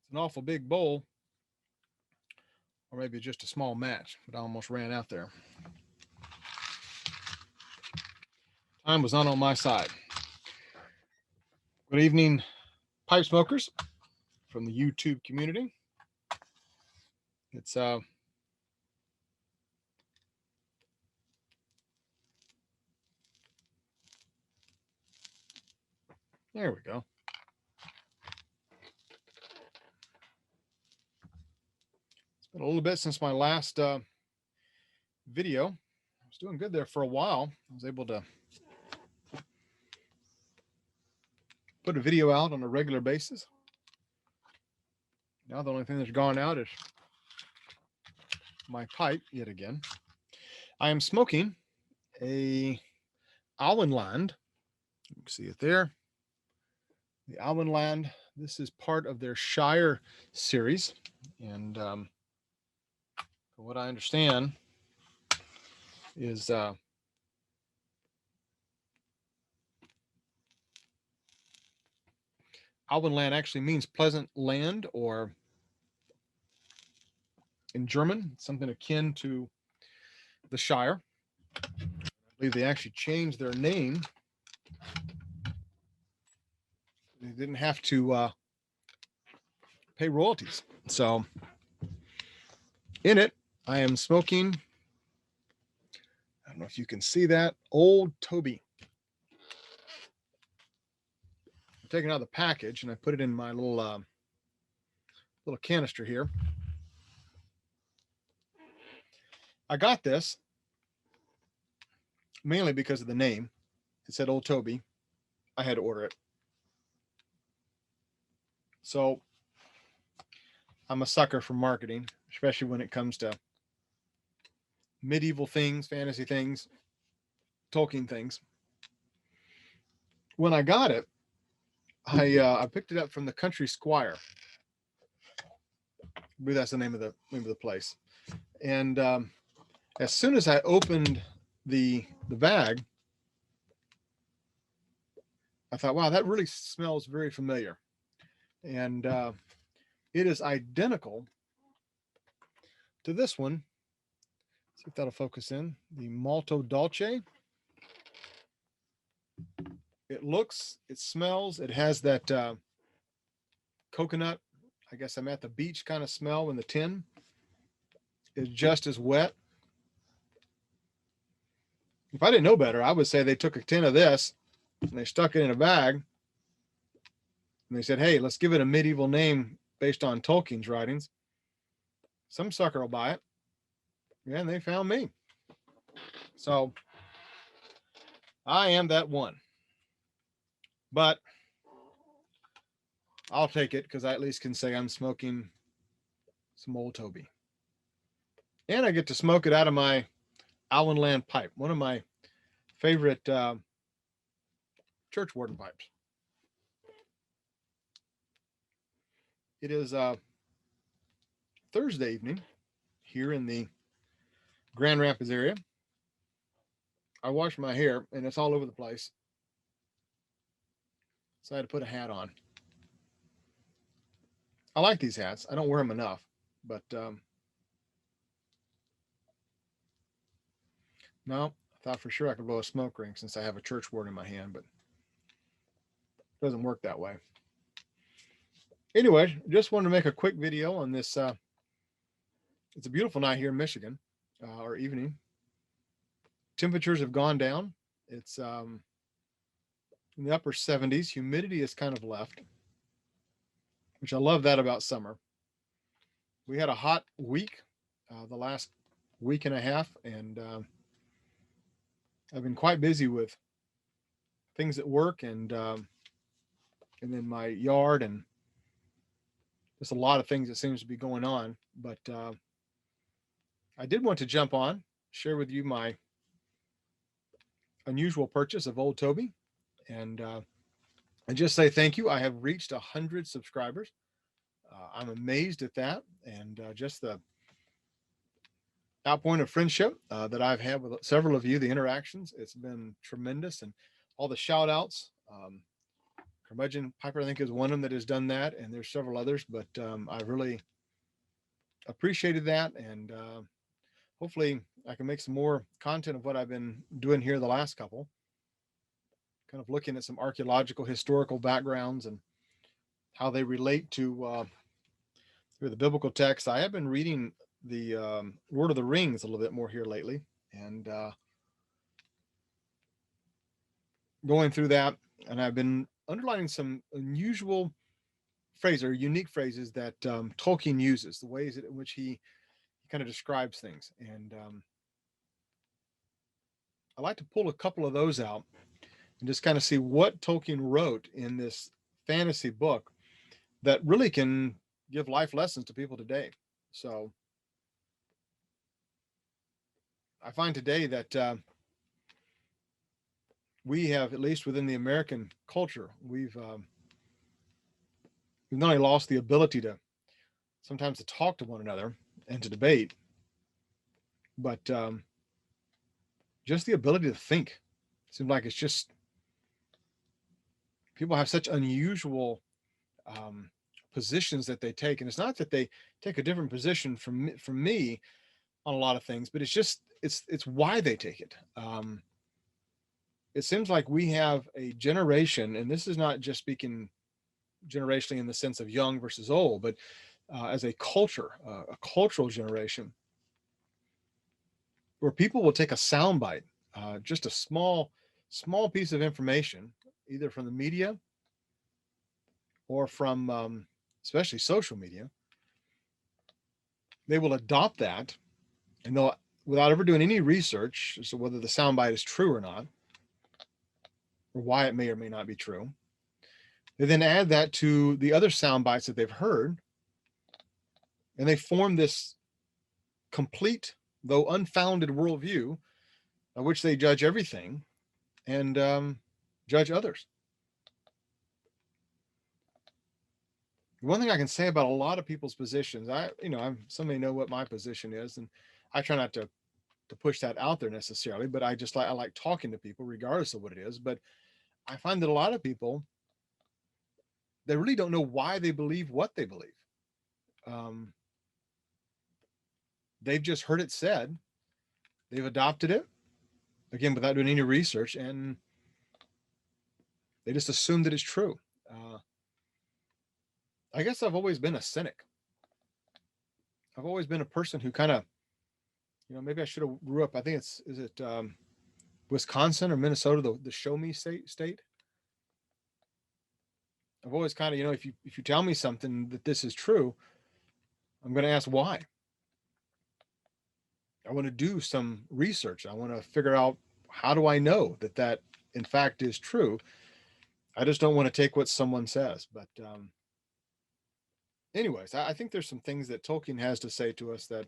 It's an awful big bowl, or maybe just a small match, but I almost ran out there. Time was not on my side. Good evening, pipe smokers from the YouTube community. It's there we go. It's been a little bit since my last video. I was doing good there for a while. I was able to put a video out on a regular basis. Now the only thing that's gone out is my pipe yet again. I am smoking a Auenland. You can see it there. The Auenland. This is part of their Shire series, and from what I understand, is Auenland actually means pleasant land, or in German, something akin to the Shire. I believe they actually changed their name. They didn't have to pay royalties. So, in it, I am smoking. I don't know if you can see that, Old Toby. I'm taking out the package and I put it in my little canister here. I got this mainly because of the name. It said Old Toby. I had to order it. So I'm a sucker for marketing, especially when it comes to medieval things, fantasy things, Tolkien things. When I got it, I picked it up from the Country Squire. I believe that's the name of the place. And as soon as I opened the bag, I thought, wow, that really smells very familiar. And it is identical to this one. See if that'll focus in. The Malto Dolce. It looks, it smells, it has that coconut, I guess I'm at the beach kind of smell when the tin is just as wet. If I didn't know better, I would say they took a tin of this and they stuck it in a bag and they said, hey, let's give it a medieval name based on Tolkien's writings. Some sucker will buy it. Yeah, and they found me. So I am that one. But I'll take it because I at least can say I'm smoking some Old Toby. And I get to smoke it out of my Auenland pipe, one of my favorite church warden pipes. It is Thursday evening here in the Grand Rapids area. I wash my hair and it's all over the place. So I had to put a hat on. I like these hats. I don't wear them enough, but no, I thought for sure I could blow a smoke ring since I have a church ward in my hand, but it doesn't work that way. Anyway, just wanted to make a quick video on this. It's a beautiful night here in Michigan, or evening. Temperatures have gone down. It's in the upper 70s. Humidity is kind of left, which I love that about summer. We had a hot week, the last week and a half, and I've been quite busy with things at work and then my yard, and there's a lot of things that seems to be going on. But I did want to jump on, share with you my unusual purchase of Old Toby, and just say thank you. I have reached 100 subscribers. I'm amazed at that, and just the outpouring of friendship that I've had with several of you, the interactions, it's been tremendous, and all the shout outs. Curmudgeon Piper, I think, is one of them that has done that, and there's several others, but I really appreciated that, and hopefully I can make some more content of what I've been doing here the last couple, kind of looking at some archaeological historical backgrounds and how they relate to the biblical text. I have been reading the Lord of the Rings a little bit more here lately, and going through that, and I've been underlining some unusual phrases or unique phrases that Tolkien uses, the ways in which he kind of describes things. And I like to pull a couple of those out and just kind of see what Tolkien wrote in this fantasy book that really can give life lessons to people today. So I find today that we have, at least within the American culture, we've not only lost the ability to sometimes to talk to one another and to debate, but just the ability to think. It seems like it's just people have such unusual positions that they take, and it's not that they take a different position from me on a lot of things, but it's just it's why they take it. It seems like we have a generation, and this is not just speaking generationally in the sense of young versus old, but as a culture, a cultural generation, where people will take a soundbite, just a small piece of information, either from the media or from especially social media. They will adopt that, and they'll, without ever doing any research as to whether the soundbite is true or not, or why it may or may not be true. They then add that to the other sound bites that they've heard, and they form this complete, though unfounded, worldview by which they judge everything and judge others. One thing I can say about a lot of people's positions, some may know what my position is, and I try not to push that out there necessarily, but I like talking to people regardless of what it is. But I find that a lot of people, they really don't know why they believe what they believe. Um, they've just heard it said, they've adopted it, again, without doing any research, and they just assume that it's true. I guess I've always been a cynic. I've always been a person who kind of, maybe I should have grew up. I think is it Wisconsin or Minnesota, the show me state. I've always kind of, if you tell me something that this is true, I'm going to ask why. I want to do some research. I want to figure out, how do I know that in fact is true? I just don't want to take what someone says. But anyways, I think there's some things that Tolkien has to say to us that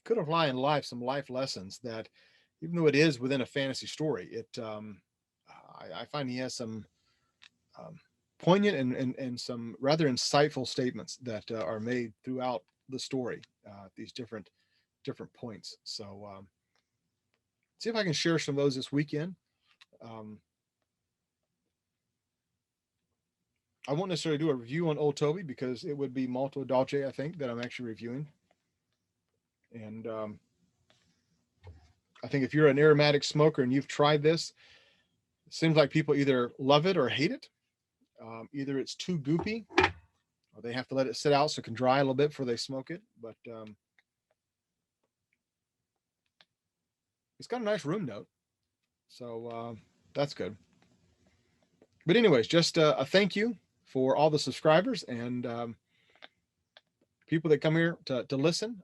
could apply in life, some life lessons that, even though it is within a fantasy story, I find he has some poignant and some rather insightful statements that are made throughout the story, these different points. So see if I can share some of those this weekend. I won't necessarily do a review on Old Toby, because it would be Malto Dolce, I think, that I'm actually reviewing. And I think if you're an aromatic smoker and you've tried this, it seems like people either love it or hate it. Either it's too goopy, or they have to let it sit out so it can dry a little bit before they smoke it. But it's got a nice room note, so that's good. But anyways, just a thank you for all the subscribers and people that come here to listen.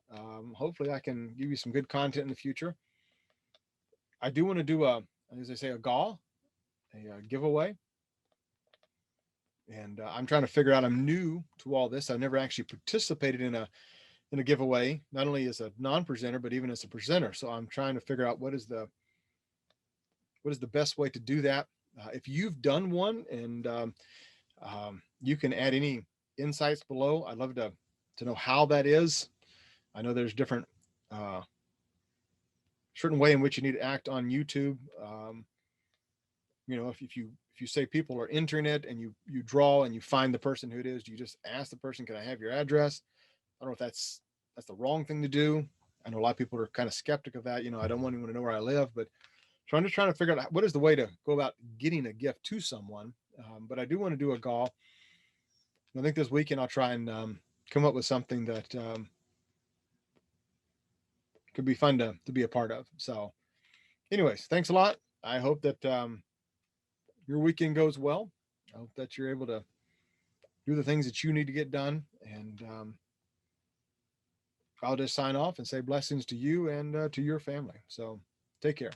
Hopefully I can give you some good content in the future. I do want to do as I say, a giveaway. And I'm trying to figure out, I'm new to all this. I've never actually participated in a giveaway, not only as a non-presenter, but even as a presenter. So I'm trying to figure out what is the best way to do that. If you've done one, and you can add any insights below, I'd love to know how that is. I know there's different certain way in which you need to act on YouTube. if you say people are entering it and you draw and you find the person who it is, do you just ask the person, can I have your address? I don't know if that's the wrong thing to do. I know a lot of people are kind of skeptic of that. I don't want anyone to know where I live, but so I'm just trying to figure out what is the way to go about getting a gift to someone. But I do want to do a call. I think this weekend I'll try and come up with something that could be fun to be a part of. So, anyways, thanks a lot. I hope that your weekend goes well. I hope that you're able to do the things that you need to get done. And I'll just sign off and say blessings to you and to your family. So, take care.